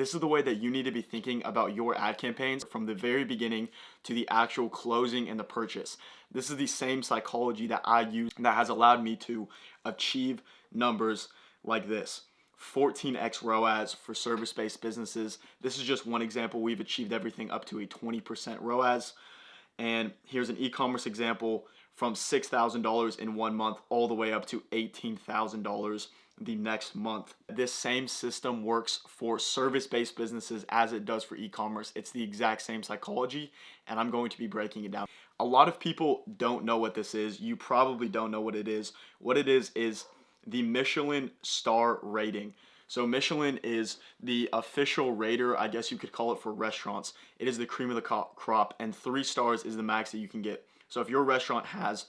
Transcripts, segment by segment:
This is the way that you need to be thinking about your ad campaigns from the very beginning to the actual closing and the purchase. This is the same psychology that I use that has allowed me to achieve numbers like this. 14x ROAS for service-based businesses. This is just one example. We've achieved everything up to a 20% ROAS. And here's an e-commerce example from $6,000 in 1 month all the way up to $18,000 the next month. This same system works for service-based businesses as it does for e-commerce. It's the exact same psychology, and I'm going to be breaking it down. A lot of people don't know what this is. You probably don't know what it is. What it is the Michelin star rating. So Michelin is the official rater, I guess you could call it, for restaurants. It is the cream of the crop, and 3 stars is the max that you can get. So if your restaurant has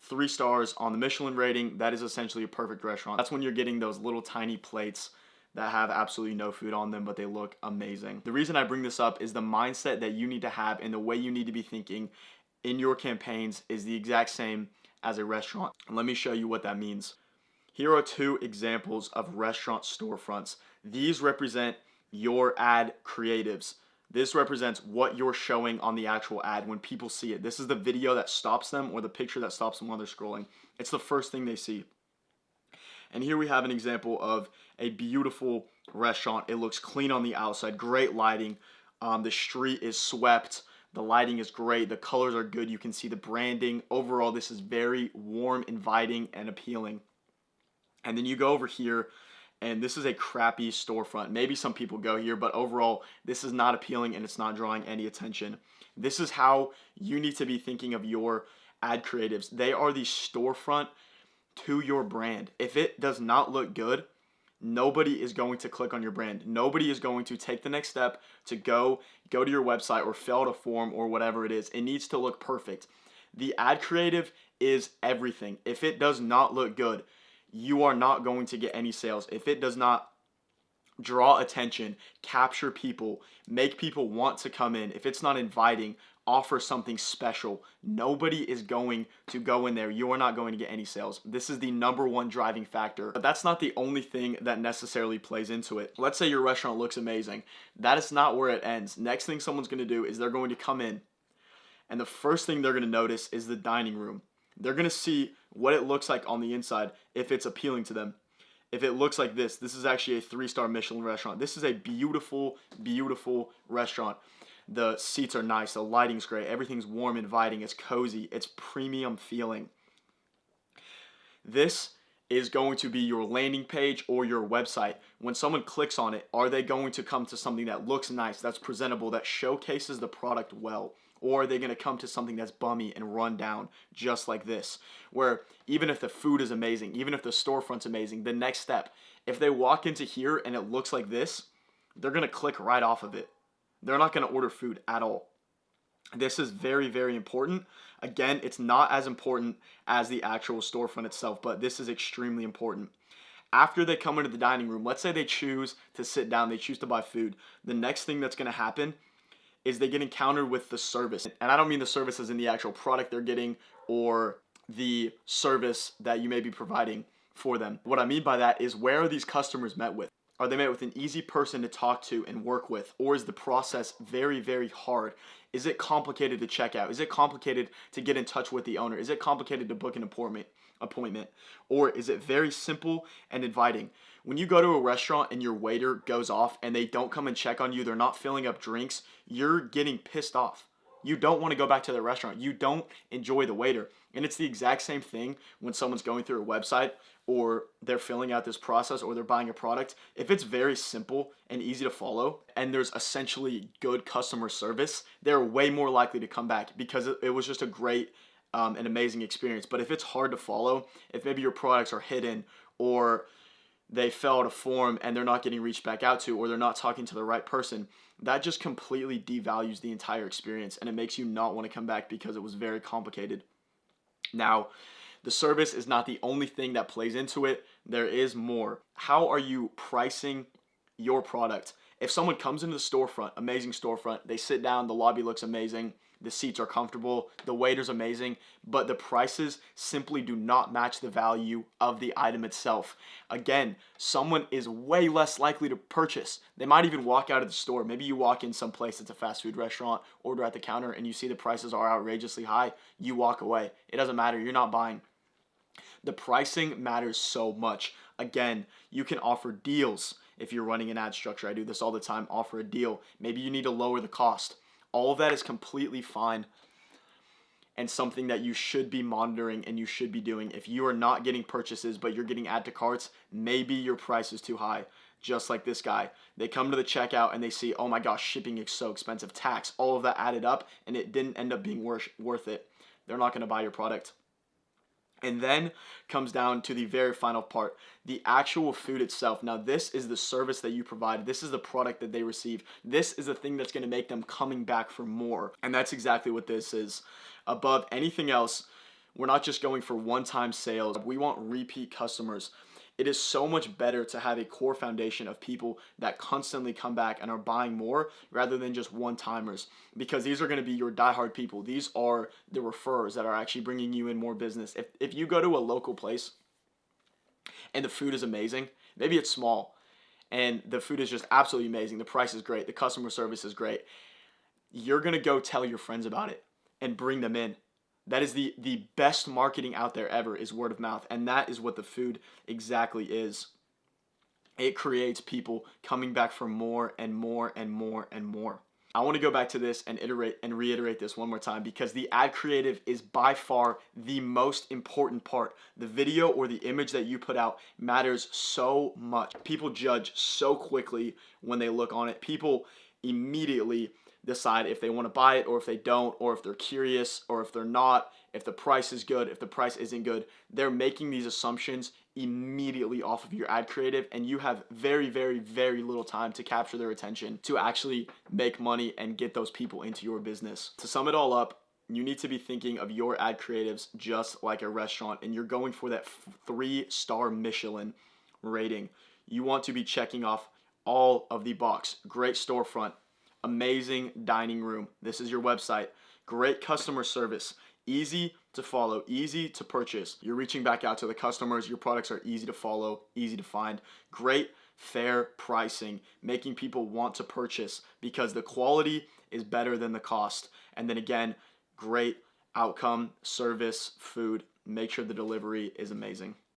3 stars on the Michelin rating, that is essentially a perfect restaurant. That's when you're getting those little tiny plates that have absolutely no food on them, but they look amazing. The reason I bring this up is the mindset that you need to have and the way you need to be thinking in your campaigns is the exact same as a restaurant. And let me show you what that means. Here are 2 examples of restaurant storefronts. These represent your ad creatives. This represents what you're showing on the actual ad when people see it. This is the video that stops them or the picture that stops them while they're scrolling. It's the first thing they see. And here we have an example of a beautiful restaurant. It looks clean on the outside, great lighting. The street is swept. The lighting is great. The colors are good. You can see the branding. Overall, this is very warm, inviting, and appealing. And then you go over here, and this is a crappy storefront. Maybe some people go here, but overall, this is not appealing and it's not drawing any attention. This is how you need to be thinking of your ad creatives. They are the storefront to your brand. If it does not look good, nobody is going to click on your brand. Nobody is going to take the next step to go to your website or fill out a form or whatever it is. It needs to look perfect. The ad creative is everything. If it does not look good, you are not going to get any sales. If it does not draw attention, capture people, make people want to come in, if it's not inviting, offer something special, nobody is going to go in there. You are not going to get any sales. This is the #1 driving factor. But that's not the only thing that necessarily plays into it. Let's say your restaurant looks amazing. That is not where it ends. Next thing someone's going to do is they're going to come in, and the first thing they're going to notice is the dining room. They're going to see what it looks like on the inside if it's appealing to them. If it looks like this is actually a 3-star Michelin restaurant. This is a beautiful, beautiful restaurant. The seats are nice. The lighting's great. Everything's warm, inviting. It's cozy. It's premium feeling. This is going to be your landing page or your website. When someone clicks on it, are they going to come to something that looks nice, that's presentable, that showcases the product well? Or are they going to come to something that's bummy and run down just like this? Where even if the food is amazing, even if the storefront's amazing, the next step, if they walk into here and it looks like this, they're going to click right off of it. They're not going to order food at all. This is very, very important. Again, it's not as important as the actual storefront itself, but this is extremely important. After they come into the dining room, let's say they choose to sit down, they choose to buy food. The next thing that's going to happen is they get encountered with the service. And I don't mean the service as in the actual product they're getting or the service that you may be providing for them. What I mean by that is, where are these customers met with? Are they met with an easy person to talk to and work with? Or is the process very, very hard? Is it complicated to check out? Is it complicated to get in touch with the owner? Is it complicated to book an appointment? Or is it very simple and inviting? When you go to a restaurant and your waiter goes off and they don't come and check on you, they're not filling up drinks, you're getting pissed off. You don't want to go back to the restaurant. You don't enjoy the waiter. And it's the exact same thing when someone's going through a website or they're filling out this process or they're buying a product. If it's very simple and easy to follow and there's essentially good customer service, they're way more likely to come back because it was just a great and amazing experience. But if it's hard to follow, if maybe your products are hidden or they fill out a form and they're not getting reached back out to, or they're not talking to the right person, that just completely devalues the entire experience and it makes you not want to come back because it was very complicated. Now, the service is not the only thing that plays into it. There is more. How are you pricing your product? If someone comes into the storefront, amazing storefront, they sit down, the lobby looks amazing, the seats are comfortable, the waiter's amazing, but the prices simply do not match the value of the item itself. Again, someone is way less likely to purchase. They might even walk out of the store. Maybe you walk in someplace that's a fast food restaurant, order at the counter, and you see the prices are outrageously high. You walk away. It doesn't matter. You're not buying. The pricing matters so much. Again, you can offer deals if you're running an ad structure. I do this all the time. Offer a deal. Maybe you need to lower the cost. All of that is completely fine and something that you should be monitoring and you should be doing. If you are not getting purchases but you're getting add to carts, maybe your price is too high. Just like this guy. They come to the checkout and they see, oh my gosh, shipping is so expensive, tax, all of that added up, and it didn't end up being worth it. They're not going to buy your product. And then comes down to the very final part, the actual food itself. Now, this is the service that you provide. This is the product that they receive. This is the thing that's going to make them coming back for more. And that's exactly what this is. Above anything else, we're not just going for one-time sales. We want repeat customers. It is so much better to have a core foundation of people that constantly come back and are buying more rather than just one-timers, because these are going to be your diehard people. These are the referrers that are actually bringing you in more business. If you go to a local place and the food is amazing, maybe it's small and the food is just absolutely amazing, the price is great, the customer service is great, you're going to go tell your friends about it and bring them in. That is the best marketing out there ever, is word of mouth. And that is what the food exactly is. It creates people coming back for more and more and more and more. I want to go back to this and reiterate this one more time, because the ad creative is by far the most important part. The video or the image that you put out matters so much. People judge so quickly when they look on it. People immediately decide if they want to buy it or if they don't, or if they're curious or if they're not, if the price is good, if the price isn't good. They're making these assumptions immediately off of your ad creative, and you have very, very, very little time to capture their attention to actually make money and get those people into your business. To sum it all up, you need to be thinking of your ad creatives just like a restaurant, and you're going for that 3-star Michelin rating. You want to be checking off all of the box. Great storefront, amazing dining room. This is your website. Great customer service. Easy to follow, easy to purchase. You're reaching back out to the customers. Your products are easy to follow, easy to find. Great, fair pricing, making people want to purchase because the quality is better than the cost. And then again, great outcome, service, food. Make sure the delivery is amazing.